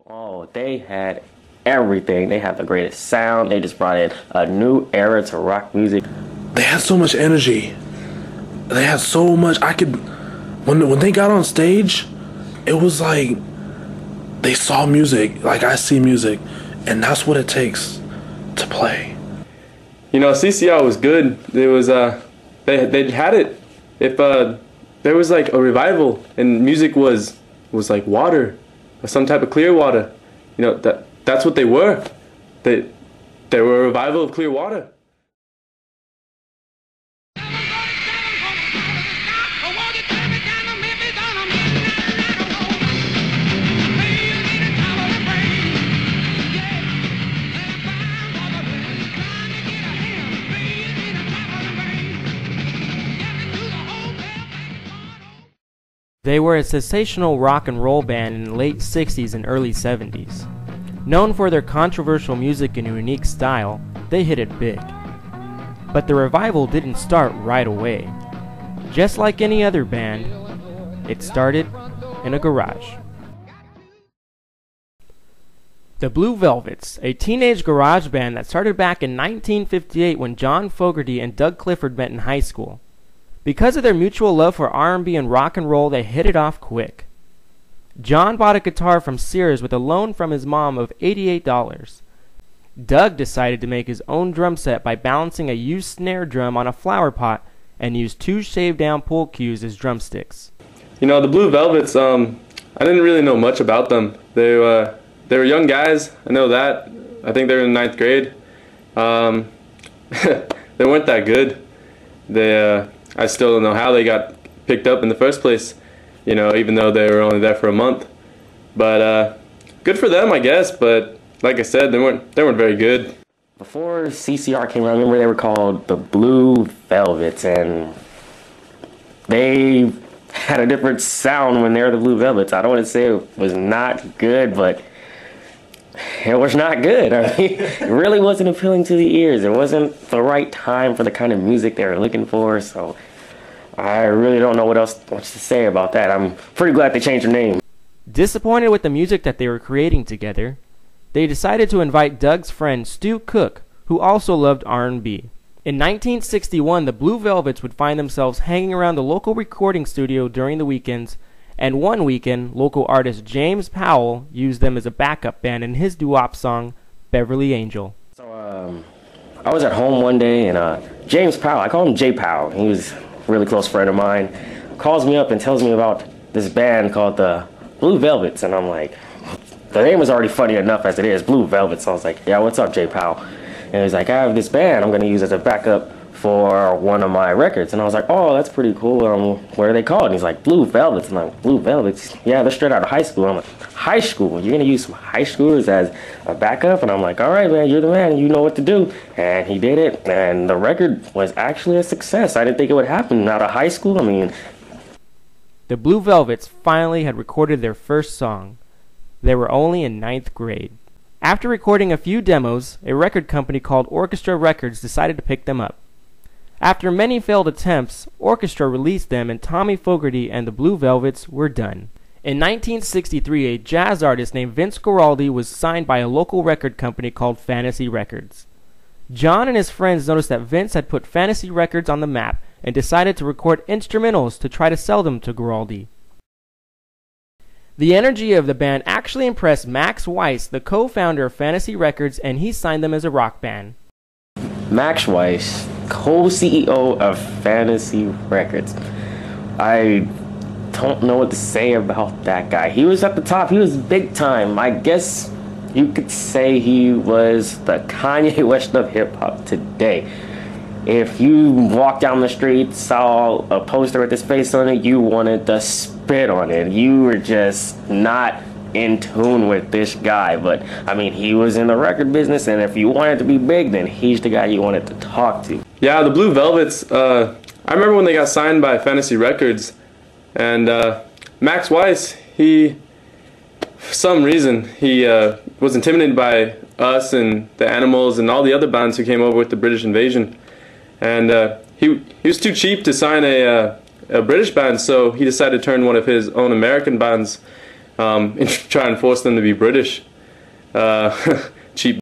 Oh, they had everything. They had the greatest sound. They just brought in a new era to rock music. They had so much energy. They had so much. When they got on stage, it was like they saw music like I see music, and that's what it takes to play. You know, CCR was good. It was they had it. If there was like a revival and music was like water, or some type of clear water, you know, that's what they were. They were a revival of clear water. They were a sensational rock and roll band in the late 60s and early 70s. Known for their controversial music and unique style, they hit it big. But the revival didn't start right away. Just like any other band, it started in a garage. The Blue Velvets, a teenage garage band that started back in 1958 when John Fogerty and Doug Clifford met in high school. Because of their mutual love for R&B and rock and roll, they hit it off quick. John bought a guitar from Sears with a loan from his mom of $88. Doug decided to make his own drum set by balancing a used snare drum on a flower pot and used 2 shaved down pull cues as drumsticks. You know, the Blue Velvets, I didn't really know much about them. They were young guys, I know that. I think they were in 9th grade. They weren't that good. I still don't know how they got picked up in the first place, you know, even though they were only there for a month. But good for them, I guess, but like I said, they weren't very good. Before CCR came around, remember they were called the Blue Velvets, and they had a different sound when they were the Blue Velvets. I don't want to say it was not good, but it was not good. I mean, it really wasn't appealing to the ears. It wasn't the right time for the kind of music they were looking for, so I really don't know what to say about that. I'm pretty glad they changed their name. Disappointed with the music that they were creating together, they decided to invite Doug's friend Stu Cook, who also loved R&B. In 1961, the Blue Velvets would find themselves hanging around the local recording studio during the weekends, and one weekend, local artist James Powell used them as a backup band in his doo-wop song, Beverly Angel. So, I was at home one day, and James Powell, I call him J Powell, he was a really close friend of mine, calls me up and tells me about this band called the Blue Velvets, and I'm like, the name was already funny enough as it is, Blue Velvets, so I was like, yeah, what's up, J Powell? And he's like, I have this band I'm going to use as a backup for one of my records. And I was like, oh, that's pretty cool. What are they called? And he's like, Blue Velvets. And I'm like, Blue Velvets? Yeah, they're straight out of high school. I'm like, high school? You're going to use some high schoolers as a backup? And I'm like, all right, man, you're the man. You know what to do. And he did it. And the record was actually a success. I didn't think it would happen out of high school. I mean, the Blue Velvets finally had recorded their first song. They were only in 9th grade. After recording a few demos, a record company called Orchestra Records decided to pick them up. After many failed attempts, Orchestra released them and Tommy Fogerty and the Blue Velvets were done. In 1963, a jazz artist named Vince Guaraldi was signed by a local record company called Fantasy Records. John and his friends noticed that Vince had put Fantasy Records on the map and decided to record instrumentals to try to sell them to Guaraldi. The energy of the band actually impressed Max Weiss, the co-founder of Fantasy Records, and he signed them as a rock band. Max Weiss, co-CEO of Fantasy Records. I don't know what to say about that guy. He was at the top. He was big time. I guess you could say he was the Kanye West of hip-hop today. If you walked down the street, saw a poster with his face on it, you wanted to spit on it. You were just not in tune with this guy. But, I mean, he was in the record business, and if you wanted to be big, then he's the guy you wanted to talk to. Yeah, the Blue Velvets, I remember when they got signed by Fantasy Records, and Max Weiss, for some reason, he was intimidated by us and the Animals and all the other bands who came over with the British invasion. And he was too cheap to sign a British band, so he decided to turn one of his own American bands and try and force them to be British. Cheap.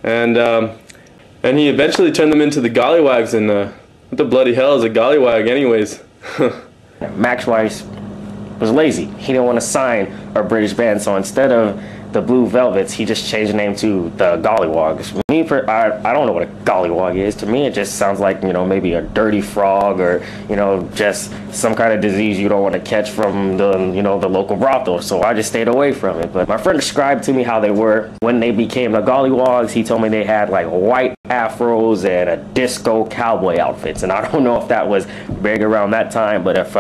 And he eventually turned them into the Gollywags, and what the bloody hell is a Gollywag anyways? Max Weiss was lazy. He didn't want to sign a British band, so instead of the Blue Velvets, he just changed the name to the Gollywogs. I don't know what a Gollywog is. To me, it just sounds like, maybe a dirty frog, or, just some kind of disease you don't want to catch from the, the local brothel. So I just stayed away from it. But my friend described to me how they were when they became the Gollywogs. He told me they had like white afros and a disco cowboy outfits. And I don't know if that was big around that time, but if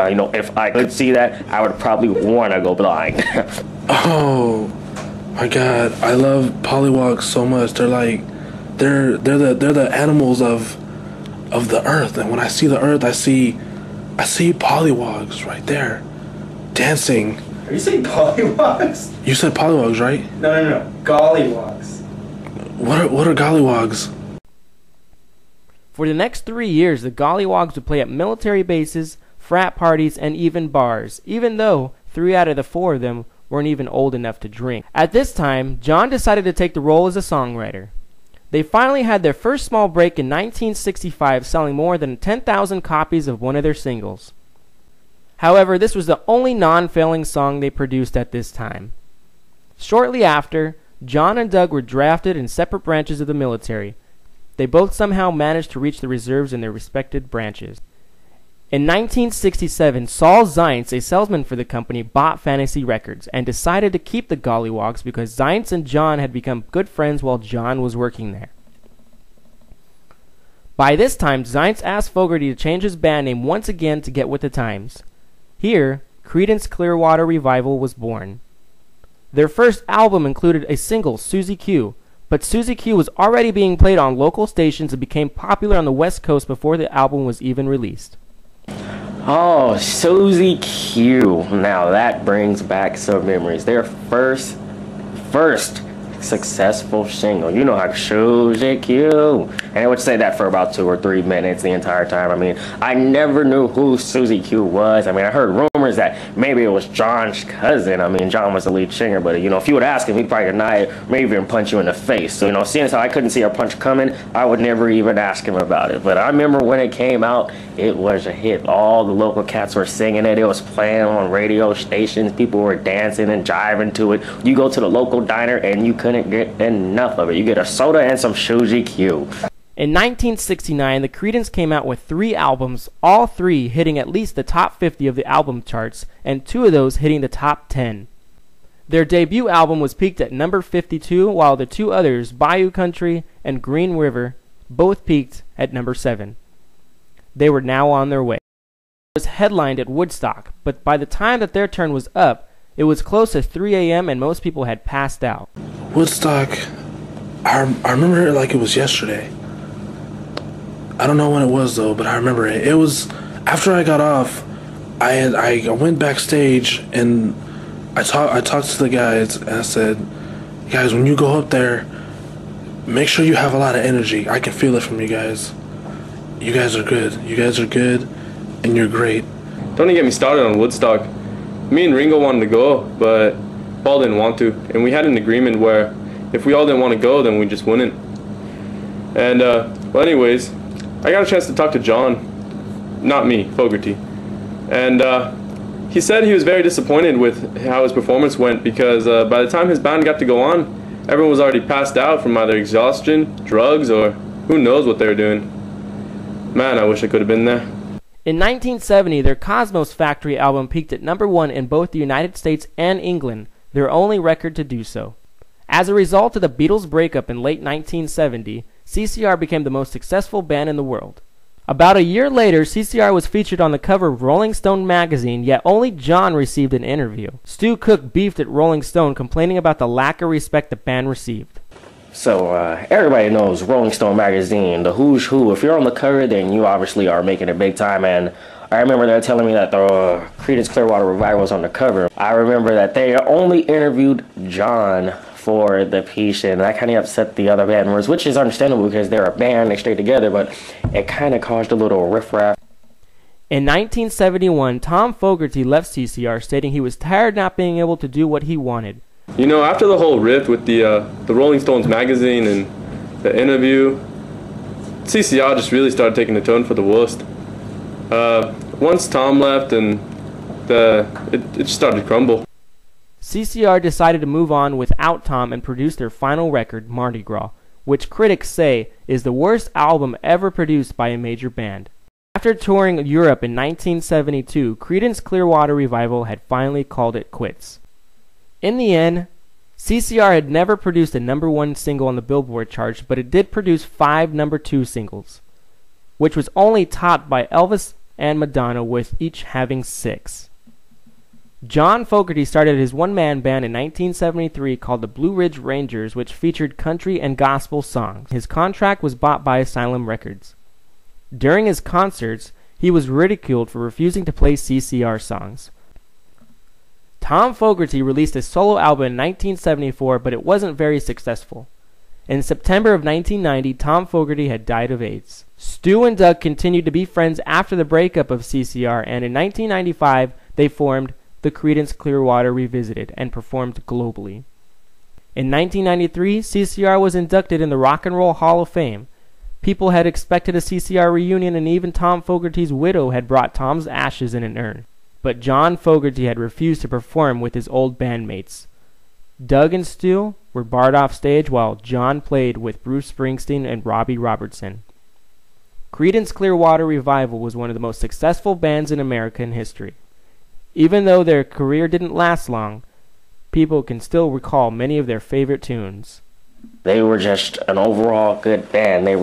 I could see that, I would probably want to go blind. Oh my God, I love pollywogs so much. They're like, they're the animals of the earth. And when I see the earth, I see pollywogs right there, dancing. Are you saying gollywogs? You said pollywogs, right? No. Gollywogs. What are gollywogs? For the next 3 years, the Gollywogs would play at military bases, frat parties, and even bars, even though 3 out of the 4 of them weren't even old enough to drink. At this time, John decided to take the role as a songwriter. They finally had their first small break in 1965, selling more than 10,000 copies of one of their singles. However, this was the only non-failing song they produced at this time. Shortly after, John and Doug were drafted in separate branches of the military. They both somehow managed to reach the reserves in their respective branches. In 1967, Saul Zients, a salesman for the company, bought Fantasy Records and decided to keep the Gollywogs because Zients and John had become good friends while John was working there. By this time, Zients asked Fogerty to change his band name once again to get with the times. Here, Creedence Clearwater Revival was born. Their first album included a single, Susie Q, but Susie Q was already being played on local stations and became popular on the West Coast before the album was even released. Oh, Susie Q. Now that brings back some memories. Their first successful single. You know how Susie Q. And I would say that for about 2 or 3 minutes the entire time. I mean, I never knew who Susie Q was. I mean, I heard rumors that maybe it was John's cousin. I mean, John was the lead singer, but if you would ask him, he'd probably deny it, maybe even punch you in the face. So, seeing as how I couldn't see a punch coming, I would never even ask him about it. But I remember when it came out, it was a hit. All the local cats were singing it. It was playing on radio stations. People were dancing and jiving to it. You go to the local diner and you couldn't get enough of it. You get a soda and some Susie Q. In 1969, the Creedence came out with 3 albums, all 3 hitting at least the top 50 of the album charts, and 2 of those hitting the top 10. Their debut album was peaked at number 52, while the 2 others, Bayou Country and Green River, both peaked at number 7. They were now on their way. It was headlined at Woodstock, but by the time that their turn was up, it was close to 3 a.m. and most people had passed out. Woodstock, I remember it like it was yesterday. I don't know when it was though, but I remember it. It was after I got off. I went backstage and I talked to the guys and I said, guys, when you go up there, make sure you have a lot of energy. I can feel it from you guys. You guys are good. You guys are good, and you're great. Don't even get me started on Woodstock. Me and Ringo wanted to go, but Paul didn't want to, and we had an agreement where if we all didn't want to go, then we just wouldn't. And well, anyways, I got a chance to talk to John, not me, Fogerty, and he said he was very disappointed with how his performance went because by the time his band got to go on, everyone was already passed out from either exhaustion, drugs, or who knows what they were doing. Man, I wish I could have been there. In 1970, their Cosmos Factory album peaked at number 1 in both the United States and England, their only record to do so. As a result of the Beatles' breakup in late 1970, CCR became the most successful band in the world. About a year later, CCR was featured on the cover of Rolling Stone magazine, yet only John received an interview. Stu Cook beefed at Rolling Stone, complaining about the lack of respect the band received. So everybody knows Rolling Stone magazine, the who's who. If you're on the cover, then you obviously are making it big time. And I remember they telling me that the Creedence Clearwater Revival was on the cover. I remember that they only interviewed John for the piece, and that kind of upset the other band members, which is understandable because they're a band, they stay together, but it kind of caused a little riffraff. In 1971, Tom Fogerty left CCR, stating he was tired not being able to do what he wanted. You know, after the whole rift with the Rolling Stones magazine and the interview, CCR just really started taking the turn for the worst. Once Tom left, and it just started to crumble. CCR decided to move on without Tom and produced their final record, Mardi Gras, which critics say is the worst album ever produced by a major band. After touring Europe in 1972, Creedence Clearwater Revival had finally called it quits. In the end, CCR had never produced a #1 single on the Billboard charts, but it did produce 5 #2 singles, which was only topped by Elvis and Madonna, with each having 6. John Fogerty started his one-man band in 1973 called the Blue Ridge Rangers, which featured country and gospel songs. His contract was bought by Asylum Records. During his concerts, he was ridiculed for refusing to play CCR songs. Tom Fogerty released a solo album in 1974, but it wasn't very successful. In September of 1990, Tom Fogerty had died of AIDS. Stu and Doug continued to be friends after the breakup of CCR, and in 1995, they formed the Creedence Clearwater Revisited and performed globally. In 1993, CCR was inducted in the Rock and Roll Hall of Fame. People had expected a CCR reunion, and even Tom Fogerty's widow had brought Tom's ashes in an urn. But John Fogerty had refused to perform with his old bandmates. Doug and Stu were barred off stage while John played with Bruce Springsteen and Robbie Robertson. Creedence Clearwater Revival was one of the most successful bands in American history. Even though their career didn't last long, people can still recall many of their favorite tunes. They were just an overall good band. They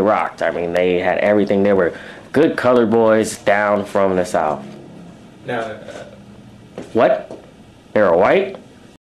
rocked. I mean, they had everything. They were good colored boys down from the South. Now, What? They were white?